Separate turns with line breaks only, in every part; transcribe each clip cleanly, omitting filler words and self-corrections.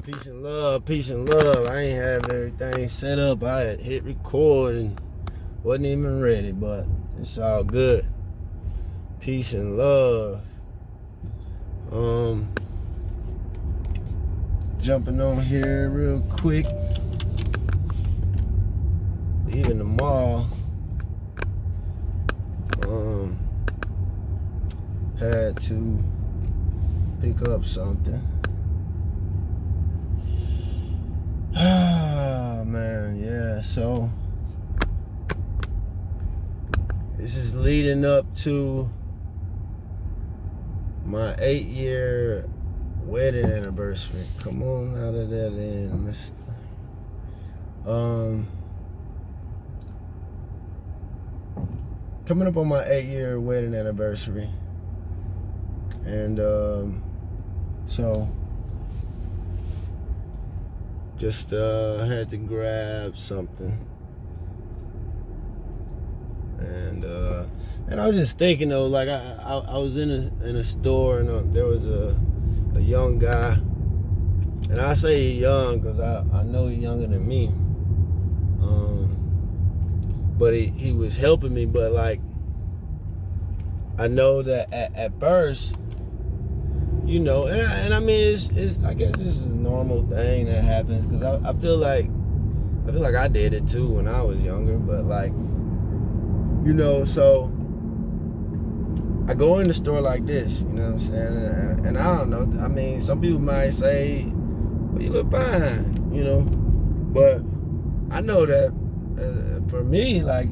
Peace and love, peace and love. I ain't have everything set up. I had hit record and wasn't even ready, but it's all good. Peace and love. Jumping on here real quick. Leaving the mall. Had to pick up something. Ah, man, yeah, so this is leading up to my 8-year wedding anniversary. Come on out of that end, mister. Coming up on my 8-year wedding anniversary. And so just had to grab something, and I was just thinking though, like I was in a store, and there was a young guy, and I say young because I know he's younger than me, but he was helping me, but like I know that at first, you know, and I mean, it's I guess this is a normal thing that happens, because I feel like I did it too when I was younger, but like, you know, so I go in the store like this, you know what I'm saying, and I don't know, I mean, some people might say, well, you look fine, you know, but I know that for me, like,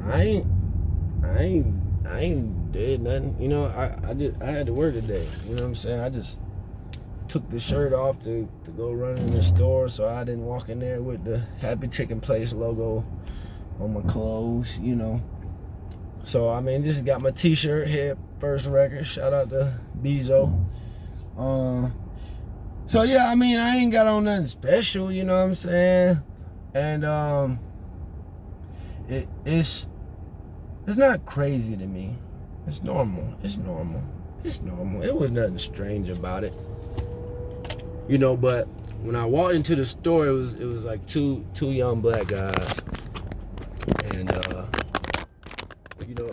I ain't did nothing, you know. I had to work today, you know what I'm saying. I just took the shirt off to go run in the store, so I didn't walk in there with the Happy Chicken Place logo on my clothes, you know. So I mean, just got my t-shirt here, First Record, shout out to Bezo. So yeah, I mean, I ain't got on nothing special, you know what I'm saying. And it's not crazy to me. It's normal. It's normal. It was nothing strange about it, you know. But when I walked into the store, it was like two young black guys, and you know,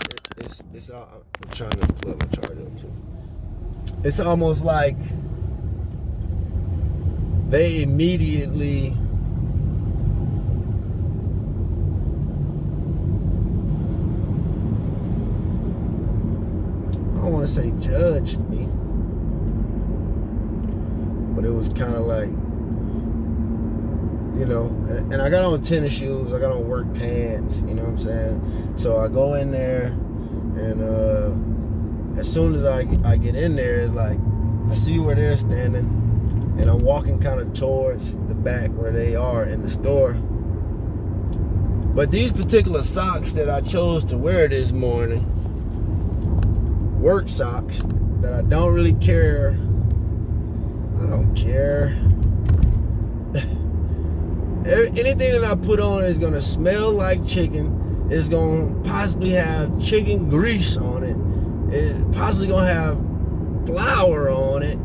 it's all, I'm trying to plug my charger up too. It's almost like they immediately I don't want to say judged me, but it was kind of like, you know, and I got on tennis shoes, I got on work pants, you know what I'm saying? So I go in there, and as soon as I get in there, it's like, I see where they're standing, and I'm walking kind of towards the back where they are in the store. But these particular socks that I chose to wear this morning, work socks that I don't really care. I don't care. Anything that I put on is gonna smell like chicken. It's gonna possibly have chicken grease on it. It's possibly gonna have flour on it.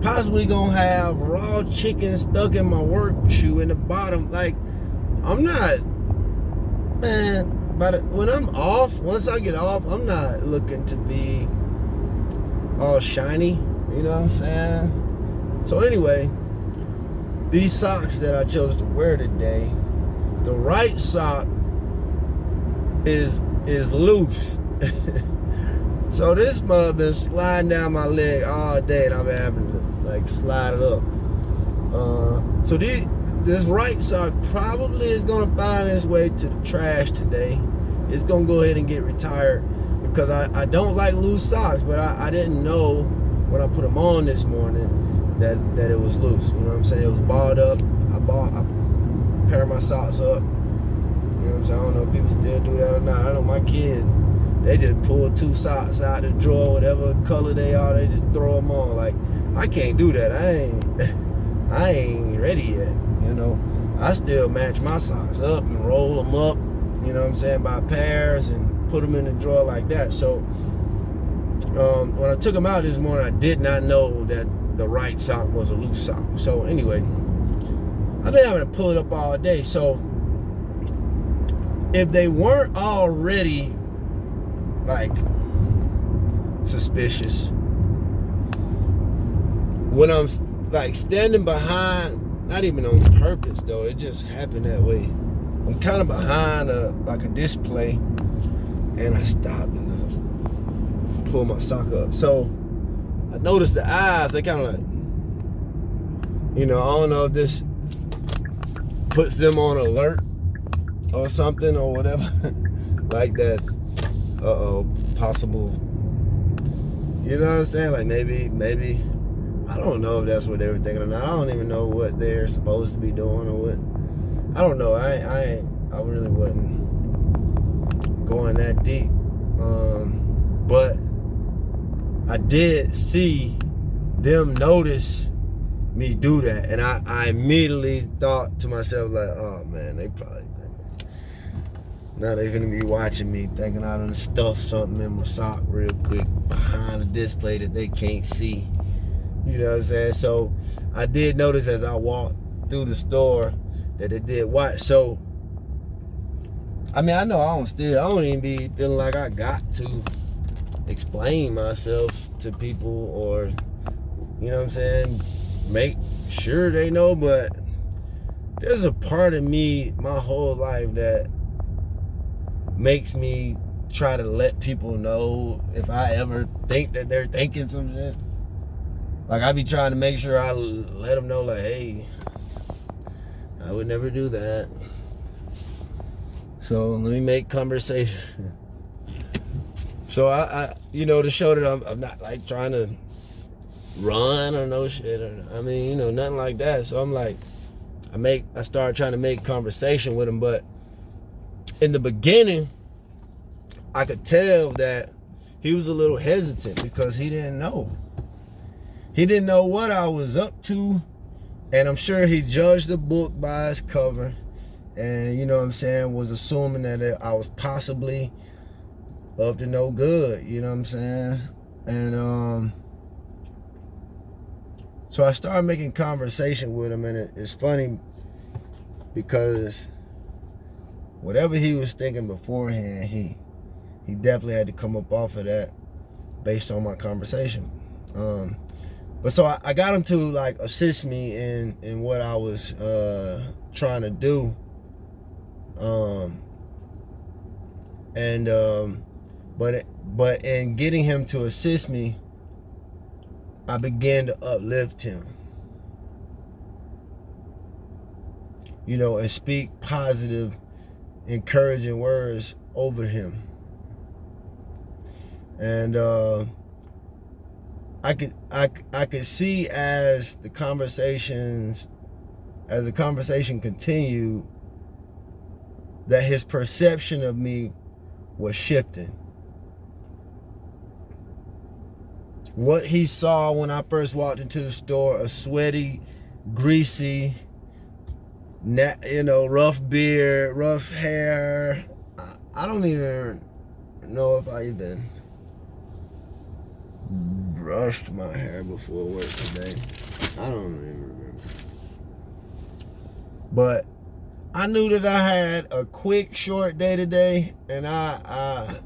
Possibly gonna have raw chicken stuck in my work shoe in the bottom. Like, I'm not, man. But when I'm off, once I get off, I'm not looking to be all shiny, you know what I'm saying? So anyway, these socks that I chose to wear today, the right sock is loose. So this mud been sliding down my leg all day, and I've been having to like slide it up. So this right sock probably is gonna find its way to the trash today. It's gonna go ahead and get retired, because I don't like loose socks, but I didn't know when I put them on this morning that it was loose. You know what I'm saying? It was balled up. I pair my socks up. You know what I'm saying? I don't know if people still do that or not. I know my kids, they just pull 2 socks out the drawer, whatever color they are, they just throw them on. Like, I can't do that. I ain't ready yet, you know. I still match my socks up and roll them up, you know what I'm saying, by pairs, and put them in the drawer like that. So when I took them out this morning, I did not know that the right sock was a loose sock. So anyway, I've been having to pull it up all day. So if they weren't already like suspicious, when I'm like standing behind, not even on purpose though, it just happened that way. I'm kind of behind a display, and I stopped and pull my sock up. So I noticed the eyes, they kind of like, I don't know if this puts them on alert or something or whatever. Like that, possible, you know what I'm saying? Like maybe, I don't know if that's what they were thinking or not. I don't even know what they're supposed to be doing or what. I don't know. I really wasn't going that deep. But I did see them notice me do that, and I immediately thought to myself like, oh man, they probably now they're gonna be watching me, thinking I done stuffed something in my sock real quick behind a display that they can't see. You know what I'm saying? So I did notice as I walked through the store that it did watch. So I mean, I know I don't even be feeling like I got to explain myself to people, or you know what I'm saying, make sure they know. But there's a part of me my whole life that makes me try to let people know if I ever think that they're thinking some shit. Like I be trying to make sure I let them know, like, hey, I would never do that. So let me make conversation. So I to show that I'm not like trying to run or no shit, or I mean, nothing like that. So I'm like, I started trying to make conversation with him, but in the beginning, I could tell that he was a little hesitant because he didn't know. He didn't know what I was up to, and I'm sure he judged the book by its cover, and was assuming that I was possibly up to no good, you know what I'm saying? And so I started making conversation with him, and it's funny because whatever he was thinking beforehand, he definitely had to come up off of that based on my conversation. But so I got him to like assist me in what I was trying to do. But in getting him to assist me, I began to uplift him. And speak positive, encouraging words over him. And I could see as the conversation continued that his perception of me was shifting. What he saw when I first walked into the store, a sweaty, greasy, rough beard, rough hair. I don't even know if I even brushed my hair before work today. I don't even remember. But I knew that I had a quick, short day today, and I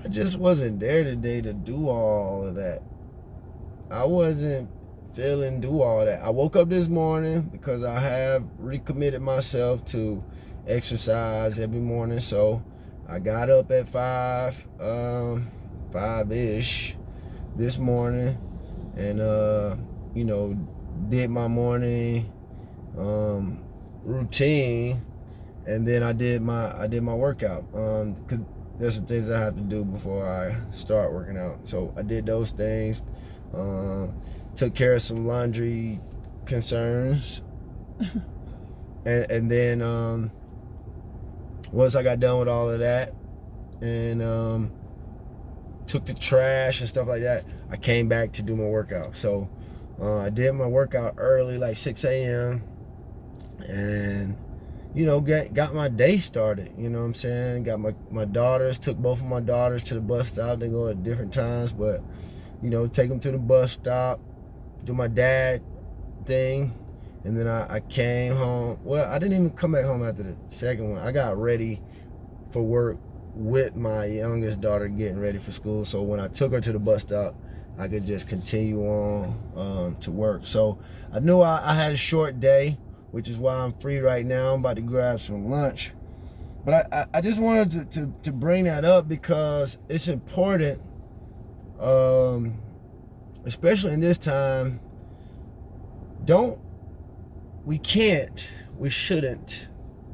just wasn't there today to do all of that. I wasn't feeling do all that. I woke up this morning because I have recommitted myself to exercise every morning. So I got up at 5-ish this morning, and did my morning routine, and then I did my workout, because there's some things I have to do before I start working out. So I did those things, took care of some laundry concerns, and then once I got done with all of that, and took the trash and stuff like that, I came back to do my workout. So I did my workout early, like 6 a.m. and got my day started. You know what I'm saying? Got my daughters, took both of my daughters to the bus stop. They go at different times, but, take them to the bus stop, do my dad thing, and then I came home. Well, I didn't even come back home after the second one. I got ready for work with my youngest daughter getting ready for school, so when I took her to the bus stop, I could just continue on to work. So I knew I had a short day, which is why I'm free right now. I'm about to grab some lunch. But I just wanted to bring that up because it's important, especially in this time. We shouldn't,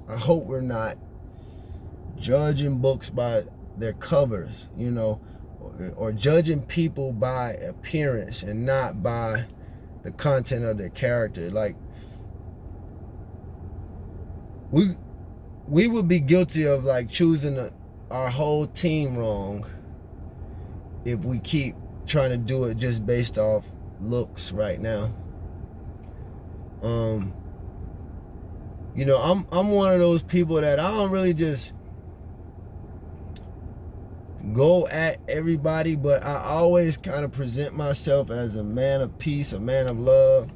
I hope we're not judging books by their covers, or judging people by appearance and not by the content of their character. Like, we would be guilty of like choosing our whole team wrong if we keep trying to do it just based off looks right now. I'm one of those people that I don't really just go at everybody, but I always kind of present myself as a man of peace, a man of love.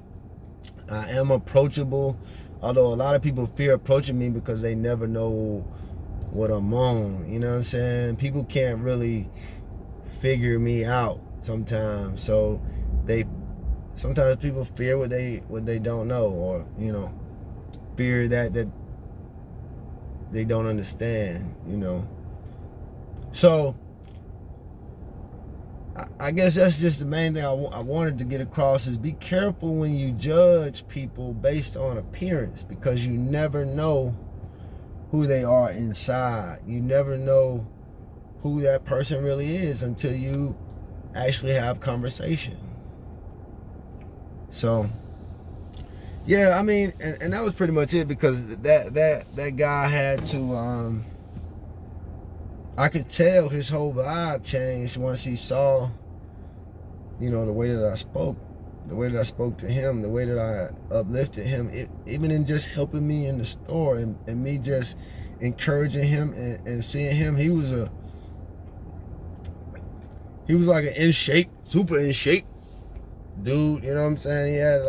I am approachable, although a lot of people fear approaching me because they never know what I'm on. You know what I'm saying? People can't really figure me out sometimes, so sometimes people fear what they don't know, or fear that they don't understand. So I guess that's just the main thing I wanted to get across, is be careful when you judge people based on appearance, because you never know who they are inside. You never know who that person really is until you actually have conversation. So yeah, I mean, and that was pretty much it, because that guy had to I could tell his whole vibe changed once he saw, the way that I spoke, the way that I spoke to him, the way that I uplifted him, even in just helping me in the store, and me just encouraging him and seeing him. He was like an in shape, super in shape dude. You know what I'm saying? He had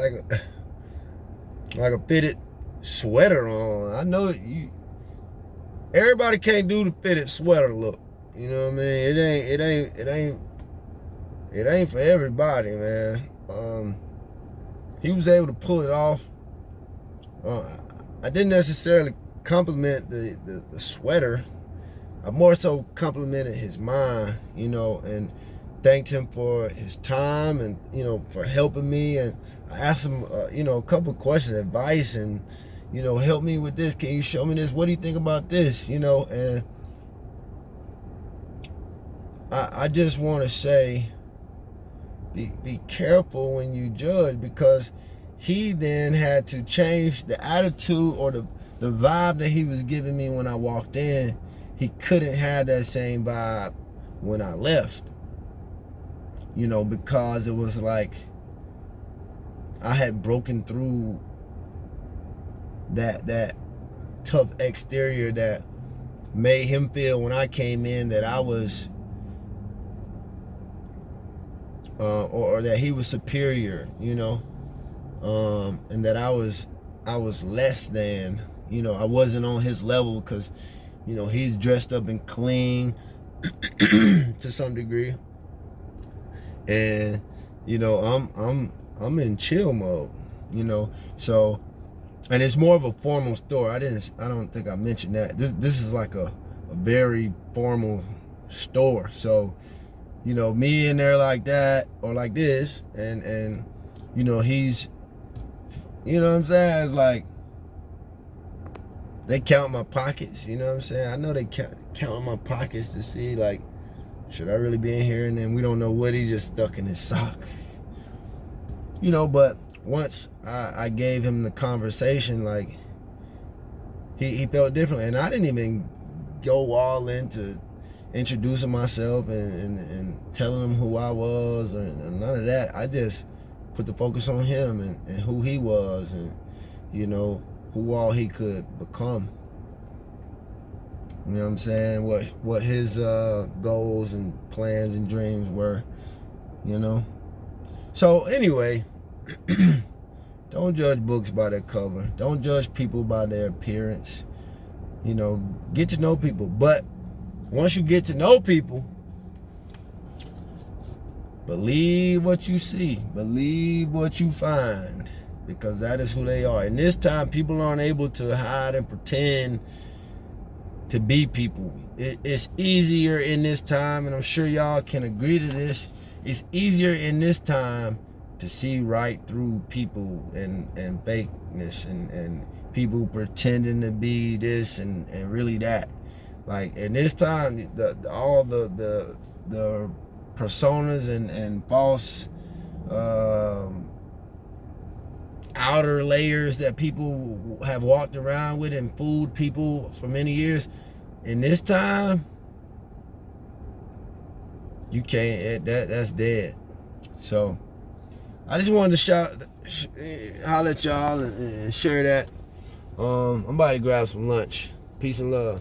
like a fitted sweater on. I know everybody can't do the fitted sweater look. You know what I mean? It ain't for everybody, man. He was able to pull it off. I didn't necessarily compliment the sweater. I more so complimented his mind, and thanked him for his time, and for helping me. And I asked him a couple of questions, advice, and help me with this. Can you show me this? What do you think about this? And I just want to say, be careful when you judge, because he then had to change the attitude or the vibe that he was giving me when I walked in. He couldn't have that same vibe when I left, because it was like I had broken through that tough exterior that made him feel when I came in that I was or that he was superior, and that I was less than, I wasn't on his level, because he's dressed up and clean to some degree, and I'm in chill mode, so. And it's more of a formal store. I don't think I mentioned that. This is like a very formal store. So, me in there like that or like this, and he's, what I'm saying? It's like they count my pockets. You know what I'm saying? I know they count my pockets to see, like, should I really be in here? And then we don't know what he just stuck in his sock. But once I gave him the conversation, like, he felt differently. And I didn't even go all into introducing myself and telling him who I was, or none of that. I just put the focus on him and who he was, and who all he could become. You know what I'm saying? What his goals and plans and dreams were, you know? So anyway, don't judge books by their cover. Don't judge people by their appearance. You know, get to know people. But once you get to know people, believe what you see. Believe what you find. Because that is who they are. And this time, people aren't able to hide and pretend to be people. It's easier in this time, and I'm sure y'all can agree to this. It's easier in this time to see right through people and fakeness and people pretending to be this and really that. Like in this time, all the personas and false outer layers that people have walked around with and fooled people for many years, in this time, you can't. That's dead. So I just wanted to holler at y'all and share that. I'm about to grab some lunch. Peace and love.